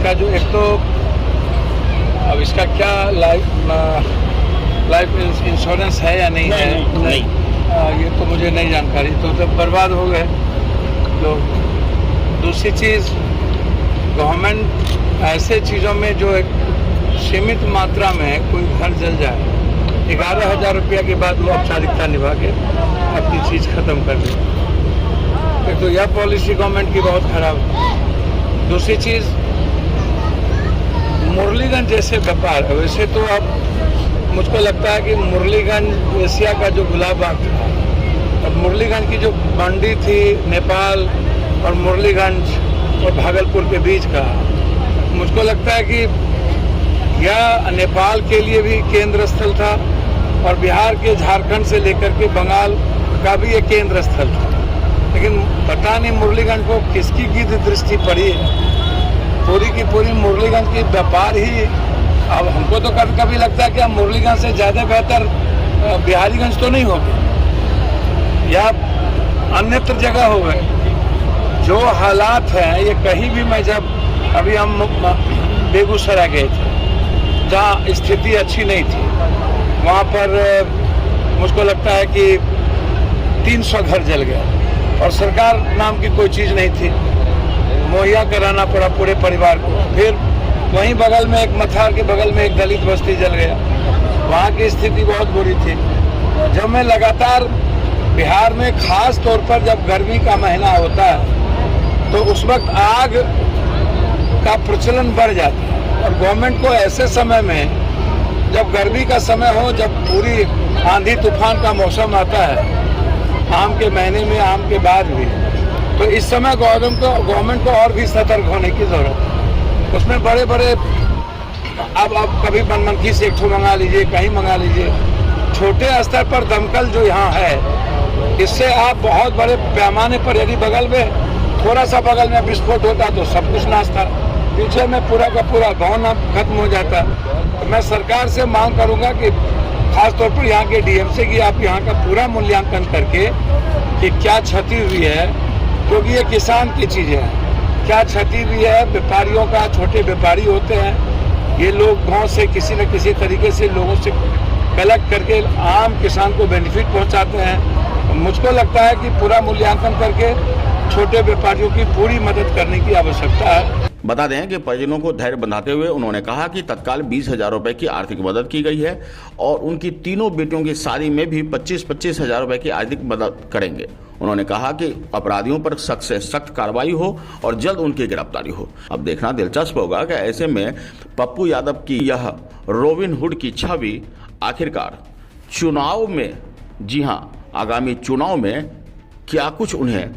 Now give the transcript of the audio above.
इसका जो एक तो अब इसका क्या लाइफ इंश्योरेंस है या नहीं है, नहीं। ये तो मुझे नहीं जानकारी। तो बर्बाद हो गए लोग। दूसरी चीज़, गवर्नमेंट ऐसे चीज़ों में जो एक सीमित मात्रा में कोई घर जल जाए, 11,000 रुपया के बाद वो औपचारिकता निभा के अपनी चीज़ ख़त्म कर दे। एक तो यह पॉलिसी गवर्नमेंट की बहुत खराब है। दूसरी चीज़, मुरलीगंज जैसे व्यापार, वैसे तो अब मुझको लगता है कि मुरलीगंज एशिया का जो गुलाबबाग था, अब मुरलीगंज की जो मंडी थी नेपाल और मुरलीगंज और भागलपुर के बीच का, मुझको लगता है कि यह नेपाल के लिए भी केंद्र स्थल था और बिहार के झारखंड से लेकर के बंगाल का भी एक केंद्र स्थल था। लेकिन पता नहीं मुरलीगंज को किसकी गिद्ध दृष्टि पड़ी है। पूरी की पूरी मुरलीगंज की व्यापार ही, अब हमको तो कभी कभी लगता है कि अब मुरलीगंज से ज़्यादा बेहतर बिहारीगंज तो नहीं होगी या अन्यत्र जगह हो गए। जो हालात हैं ये कहीं भी, मैं जब अभी हम बेगूसराय गए थे जहाँ स्थिति अच्छी नहीं थी, वहाँ पर मुझको लगता है कि 300 घर जल गए और सरकार नाम की कोई चीज़ नहीं थी, मुहैया कराना पड़ा पूरे परिवार को। फिर वहीं बगल में एक मथार के बगल में एक दलित बस्ती जल गया, वहाँ की स्थिति बहुत बुरी थी। जब मैं लगातार बिहार में खास तौर पर जब गर्मी का महीना होता है तो उस वक्त आग का प्रचलन बढ़ जाता है और गवर्नमेंट को ऐसे समय में, जब गर्मी का समय हो, जब पूरी आंधी तूफान का मौसम आता है, आम के महीने में, आम के बाद भी, तो इस समय गवर्नमेंट को और भी सतर्क होने की जरूरत है। उसमें बड़े बड़े, अब कभी बनमनखी से एक ठो मंगा लीजिए, कहीं मंगा लीजिए। छोटे स्तर पर दमकल जो यहाँ है, इससे आप बहुत बड़े पैमाने पर, यदि बगल में थोड़ा सा बगल में विस्फोट होता तो सब कुछ नाश था, पीछे में पूरा का पूरा गाँव ना खत्म हो जाता। तो मैं सरकार से मांग करूँगा कि खासतौर पर यहाँ के डीएमसी की आप यहाँ का पूरा मूल्यांकन करके कि क्या क्षति हुई है, क्योंकि ये किसान की चीज़ है, क्या क्षति हुई है व्यापारियों का। छोटे व्यापारी होते हैं, ये लोग गांव से किसी न किसी तरीके से लोगों से कलेक्ट करके आम किसान को बेनिफिट पहुंचाते हैं। मुझको लगता है कि पूरा मूल्यांकन करके छोटे व्यापारियों की पूरी मदद करने की आवश्यकता है। बता दें कि परिजनों को धैर्य बंधाते हुए उन्होंने कहा कि तत्काल 20,000 रुपए की आर्थिक मदद की गई है और उनकी तीनों बेटियों की शादी में भी 25-25 हजार रुपए की आर्थिक मदद करेंगे। उन्होंने कहा कि अपराधियों पर सख्त से सख्त कार्रवाई हो और जल्द उनकी गिरफ्तारी हो। अब देखना दिलचस्प होगा कि ऐसे में पप्पू यादव की यह रॉबिन हुड की छवि आखिरकार चुनाव में, जी हां, आगामी चुनाव में क्या कुछ उन्हें